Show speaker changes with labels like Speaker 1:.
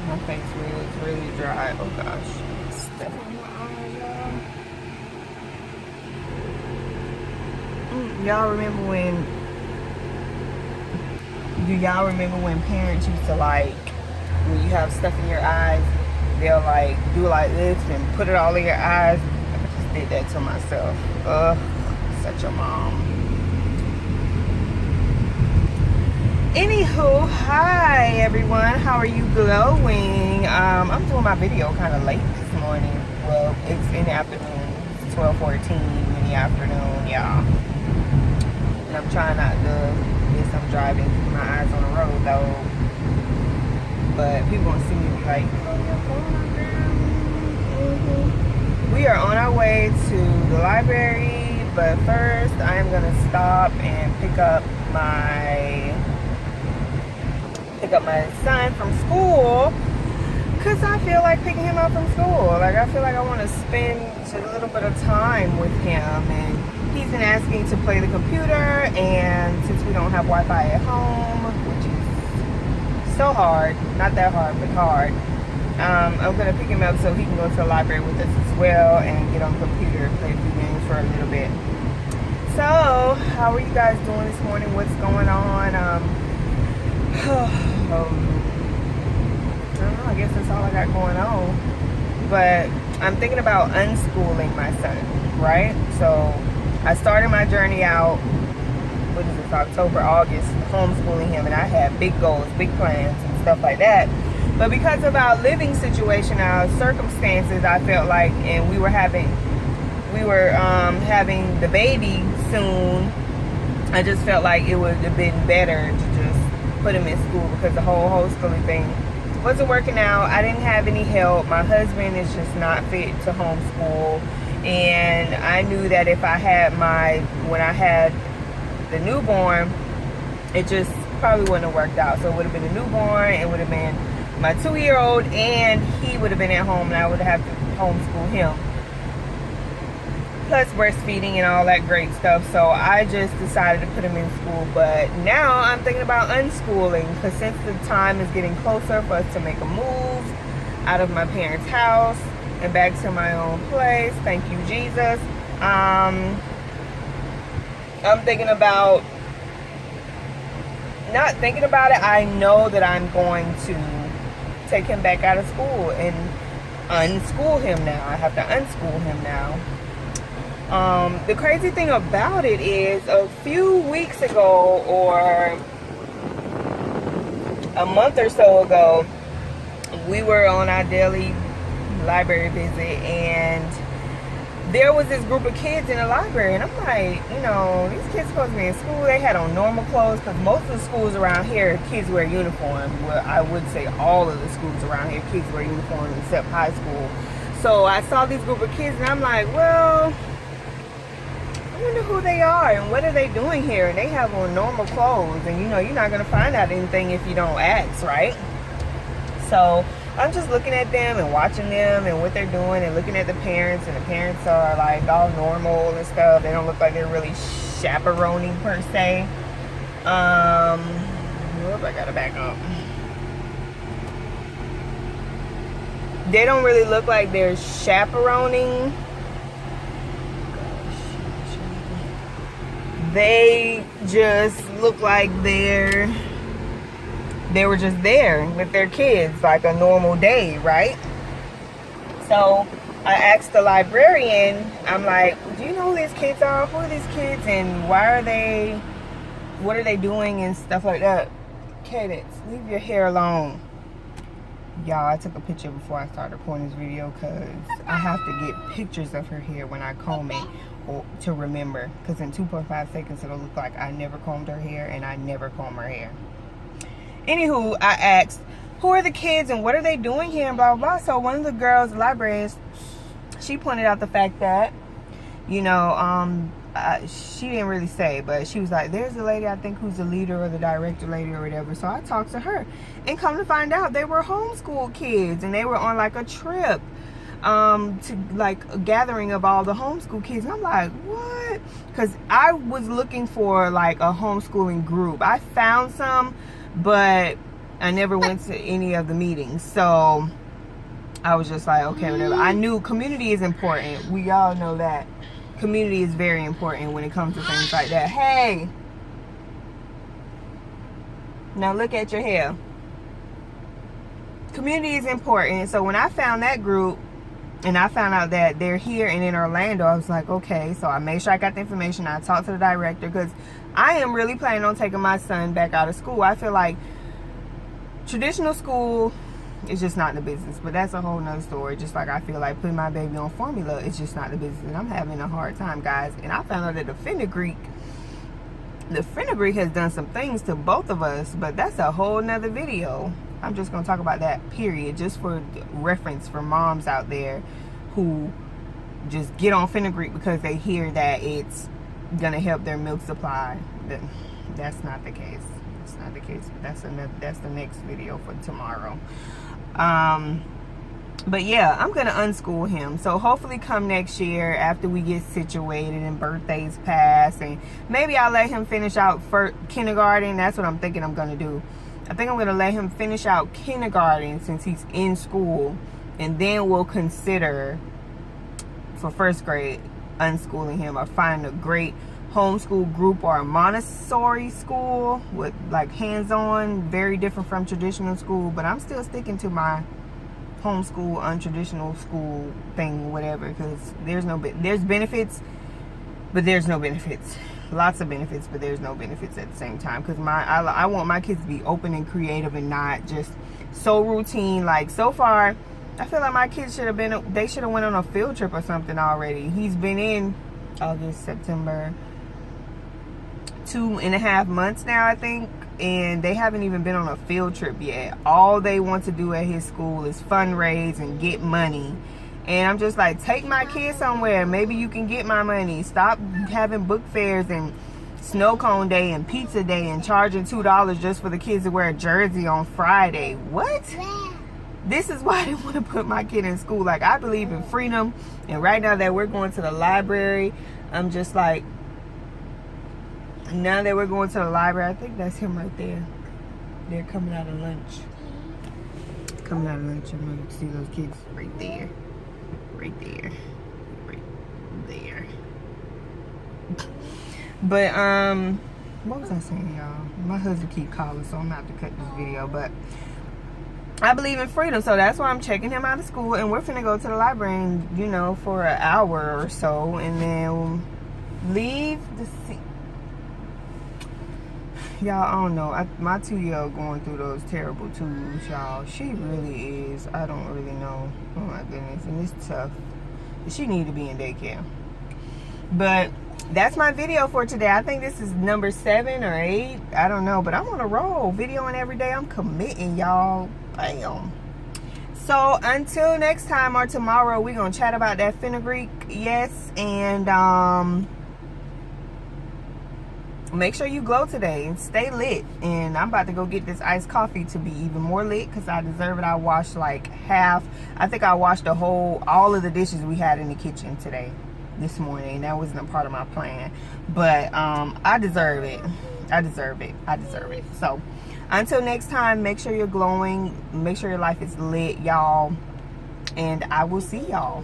Speaker 1: My face is really dry. Oh gosh. Step on my eyes, y'all. Y'all remember when? Do y'all remember when parents used to like, when you have stuff in your eyes, they'll like do like this and put it all in your eyes? I just did that to myself. Ugh, such a mom. Anywho, hi everyone. How are you glowing? I'm doing my video kind of late this morning. Well, it's in the afternoon. It's 12:14 in the afternoon, y'all. And I'm trying not to. Yes, I'm driving. Keep my eyes on the road though. But people gonna see me and be like, "Oh, your phone, girl." We are on our way to the library, but first I am gonna stop and pick up my son from school, because I feel like picking him up from school. Like, I feel like I want to spend a little bit of time with him, and he's been asking to play the computer, and since we don't have Wi-Fi at home, which is so hard, not that hard, but hard, I'm going to pick him up so he can go to the library with us as well and get on the computer and play a few games for a little bit. So, how are you guys doing this morning? What's going on? I don't know, I guess that's all I got going on. But I'm thinking about unschooling my son, right? So I started my journey out, what is this, October, August, homeschooling him, and I had big goals, big plans and stuff like that. But because of our living situation, our circumstances, I felt like, and we were having the baby soon, I just felt like it would have been better to just put him in school, because the whole homeschooling thing wasn't working out. I didn't have any help. My husband is just not fit to homeschool, and I knew that if I had when I had the newborn, it just probably wouldn't have worked out. So it would have been a newborn, it would have been my 2-year-old, and he would have been at home, and I would have to homeschool him, plus breastfeeding and all that great stuff. So I just decided to put him in school. But now I'm thinking about unschooling, because since the time is getting closer for us to make a move out of my parents' house and back to my own place, thank you Jesus, I'm thinking about, not thinking about it, I know that I'm going to take him back out of school and unschool him now. I have to unschool him now. The crazy thing about it is, a few weeks ago, or a month or so ago, we were on our daily library visit, and there was this group of kids in the library, and I'm like, you know, these kids supposed to be in school. They had on normal clothes, because most of the schools around here, kids wear uniforms. Well, I would say all of the schools around here, kids wear uniforms except high school. So I saw this group of kids, and I'm like, well, I wonder who they are and what are they doing here. And they have on normal clothes, and you know, you're not going to find out anything if you don't ask, right? So I'm just looking at them and watching them and what they're doing, and looking at the parents, and the parents are like all normal and stuff. They don't look like they're really chaperoning per se. Whoop, I gotta back up. They don't really look like they're chaperoning. They just look like they were just there with their kids, like a normal day, right? So I asked the librarian, I'm like, do you know who these kids are? Who are these kids, and what are they doing and stuff like that? Cadence, leave your hair alone. Y'all, I took a picture before I started recording this video, because I have to get pictures of her hair when I comb it, or to remember, because in 2.5 seconds it'll look like I never combed her hair, and I never comb her hair. Anywho, I asked, who are the kids and what are they doing here, and blah, blah, blah. So one of the girls, the librarians, she pointed out the fact that, you know, she didn't really say, but she was like, there's a lady, I think, who's the leader or the director lady or whatever. So I talked to her, and come to find out, they were homeschool kids, and they were on like a trip to like a gathering of all the homeschool kids. And I'm like, what? Because I was looking for like a homeschooling group. I found some, but I never went to any of the meetings. So I was just like, okay, whatever. I knew community is important. We all know that. Community is very important when it comes to things like that. Hey! Now look at your hair. Community is important. So when I found that group, and I found out that they're here and in Orlando, I was like, okay. So I made sure I got the information. I talked to the director because I am really planning on taking my son back out of school. I feel like traditional school is just not the business. But that's a whole nother story. Just like I feel like putting my baby on formula is just not the business. And I'm having a hard time, guys. And I found out that the fenugreek has done some things to both of us. But that's a whole nother video. I'm just going to talk about that, period, just for reference for moms out there who just get on fenugreek because they hear that it's going to help their milk supply. That's not the case. It's not the case. That's the next video for tomorrow. But yeah, I'm going to unschool him. So hopefully come next year after we get situated and birthdays pass, and maybe I'll let him finish out for kindergarten. That's what I'm thinking I'm going to do. I think I'm going to let him finish out kindergarten since he's in school. And then we'll consider for first grade unschooling him, or find a great homeschool group or a Montessori school with like hands-on, very different from traditional school. But I'm still sticking to my homeschool, untraditional school thing, whatever, because there's benefits, but there's no benefits. Lots of benefits, but there's no benefits at the same time, because I want my kids to be open and creative and not just so routine. Like, so far I feel like my kids should have went on a field trip or something already. He's been in August, September, 2.5 months now, I think, and they haven't even been on a field trip yet. All they want to do at his school is fundraise and get money. And I'm just like, take my kids somewhere. Maybe you can get my money. Stop having book fairs and snow cone day and pizza day and charging $2 just for the kids to wear a jersey on Friday. What? This is why I didn't want to put my kid in school. Like, I believe in freedom. And right now that we're going to the library, I'm just like, now that we're going to the library, I think that's him right there. They're coming out of lunch. Coming out of lunch. I'm going to see those kids right there. Right there. Right there. But, what was I saying, y'all? My husband keep calling, so I'm going to have to cut this video. But I believe in freedom, so that's why I'm checking him out of school. And we're finna go to the library, and, you know, for an hour or so. And then leave the seat. Y'all, I don't know. My 2-year-old going through those terrible twos, y'all. She really is. I don't really know. Oh my goodness. And it's tough. She need to be in daycare. But that's my video for today. I think this is number 7 or 8. I don't know. But I'm on a roll. Videoing every day. I'm committing, y'all. Bam. So until next time or tomorrow, we're going to chat about that fenugreek. Yes. And make sure you glow today and stay lit. And I'm about to go get this iced coffee to be even more lit, because I deserve it. I washed like half. I think I washed all of the dishes we had in the kitchen this morning. That wasn't a part of my plan, but I deserve it. I deserve it. So until next time, make sure you're glowing, make sure your life is lit, y'all, and I will see y'all.